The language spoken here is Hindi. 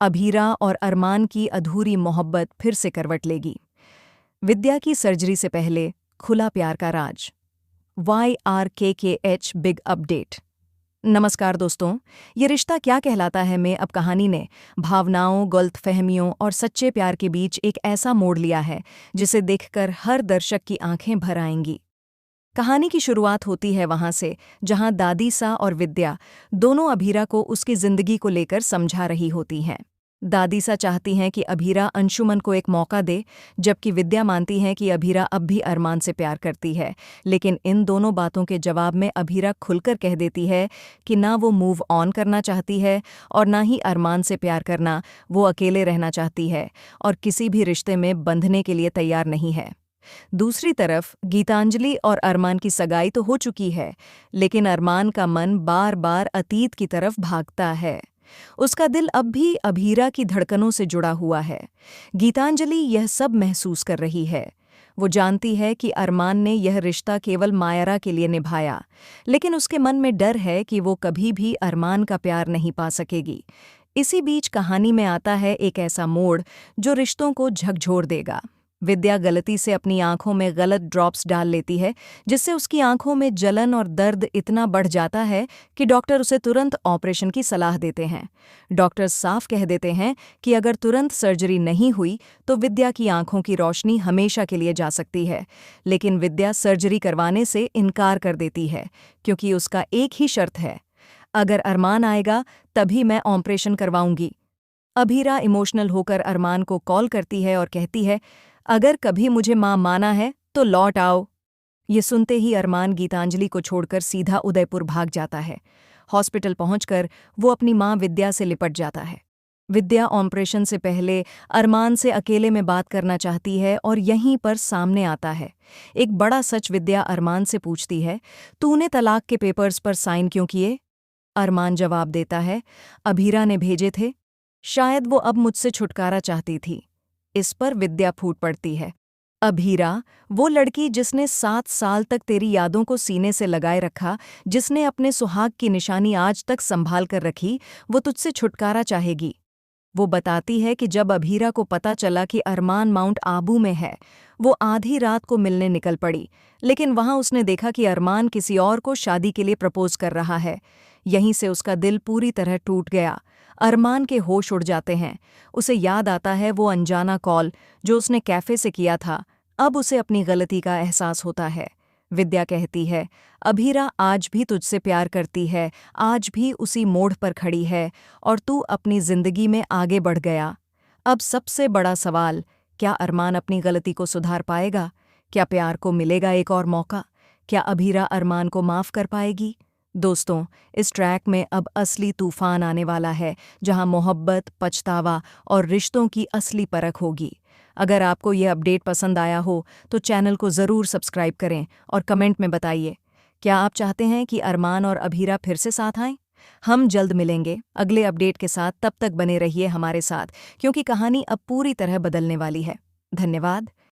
अभीरा और अरमान की अधूरी मोहब्बत फिर से करवट लेगी। विद्या की सर्जरी से पहले खुला प्यार का राज। YRKKH big update. नमस्कार दोस्तों, ये रिश्ता क्या कहलाता है में अब कहानी ने भावनाओं, गलतफहमियों और सच्चे प्यार के बीच एक ऐसा मोड़ लिया है जिसे देखकर हर दर्शक की आंखें भर आएंगी। कहानी की शुरुआत होती है वहां से जहां दादी सा और विद्या दोनों अभीरा को उसकी जिंदगी को लेकर समझा रही होती हैं। दादी सा चाहती हैं कि अभीरा अंशुमन को एक मौका दे, जबकि विद्या मानती हैं कि अभीरा अब भी अरमान से प्यार करती है। लेकिन इन दोनों बातों के जवाब में अभीरा खुलकर कह देती है कि ना वो मूव ऑन करना चाहती है और ना ही अरमान से प्यार करना, वो अकेले रहना चाहती है और किसी भी रिश्ते में बंधने के लिए तैयार नहीं है। दूसरी तरफ गीतांजलि और अरमान की सगाई तो हो चुकी है, लेकिन अरमान का मन बार बार अतीत की तरफ भागता है। उसका दिल अब भी अभीरा की धड़कनों से जुड़ा हुआ है। गीतांजलि यह सब महसूस कर रही है। वो जानती है कि अरमान ने यह रिश्ता केवल मायरा के लिए निभाया, लेकिन उसके मन में डर है कि वो कभी भी अरमान का प्यार नहीं पा सकेगी। इसी बीच कहानी में आता है एक ऐसा मोड़ जो रिश्तों को झकझोर देगा। विद्या गलती से अपनी आंखों में गलत ड्रॉप्स डाल लेती है, जिससे उसकी आंखों में जलन और दर्द इतना बढ़ जाता है कि डॉक्टर उसे तुरंत ऑपरेशन की सलाह देते हैं। डॉक्टर साफ कह देते हैं कि अगर तुरंत सर्जरी नहीं हुई तो विद्या की आंखों की रोशनी हमेशा के लिए जा सकती है। लेकिन विद्या सर्जरी करवाने से इनकार कर देती है, क्योंकि उसका एक ही शर्त है, अगर अरमान आएगा तभी मैं ऑपरेशन करवाऊंगी। अभीरा इमोशनल होकर अरमान को कॉल करती है और कहती है, अगर कभी मुझे मां माना है तो लौट आओ। ये सुनते ही अरमान गीतांजलि को छोड़कर सीधा उदयपुर भाग जाता है। हॉस्पिटल पहुंचकर वो अपनी मां विद्या से लिपट जाता है। विद्या ऑपरेशन से पहले अरमान से अकेले में बात करना चाहती है और यहीं पर सामने आता है एक बड़ा सच। विद्या अरमान से पूछती है, तूने तलाक के पेपर्स पर साइन क्यों किए? अरमान जवाब देता है, अभीरा ने भेजे थे, शायद वो अब मुझसे छुटकारा चाहती थी। इस पर विद्या फूट पड़ती है, अभीरा, वो लड़की जिसने 7 साल तक तेरी यादों को सीने से लगाए रखा, जिसने अपने सुहाग की निशानी आज तक संभाल कर रखी, वो तुझसे छुटकारा चाहेगी। वो बताती है कि जब अभीरा को पता चला कि अरमान माउंट आबू में है, वो आधी रात को मिलने निकल पड़ी, लेकिन वहां उसने देखा कि अरमान किसी और को शादी के लिए प्रपोज कर रहा है। यहीं से उसका दिल पूरी तरह टूट गया। अरमान के होश उड़ जाते हैं। उसे याद आता है वो अनजाना कॉल जो उसने कैफे से किया था। अब उसे अपनी गलती का एहसास होता है। विद्या कहती है, अभीरा आज भी तुझसे प्यार करती है, आज भी उसी मोड़ पर खड़ी है और तू अपनी जिंदगी में आगे बढ़ गया। अब सबसे बड़ा सवाल, क्या अरमान अपनी गलती को सुधार पाएगा? क्या प्यार को मिलेगा एक और मौका? क्या अभीरा अरमान को माफ कर पाएगी? दोस्तों, इस ट्रैक में अब असली तूफान आने वाला है, जहां मोहब्बत, पछतावा और रिश्तों की असली परख होगी। अगर आपको यह अपडेट पसंद आया हो तो चैनल को ज़रूर सब्सक्राइब करें और कमेंट में बताइए, क्या आप चाहते हैं कि अरमान और अभीरा फिर से साथ आएं? हम जल्द मिलेंगे अगले अपडेट के साथ। तब तक बने रहिए हमारे साथ, क्योंकि कहानी अब पूरी तरह बदलने वाली है। धन्यवाद।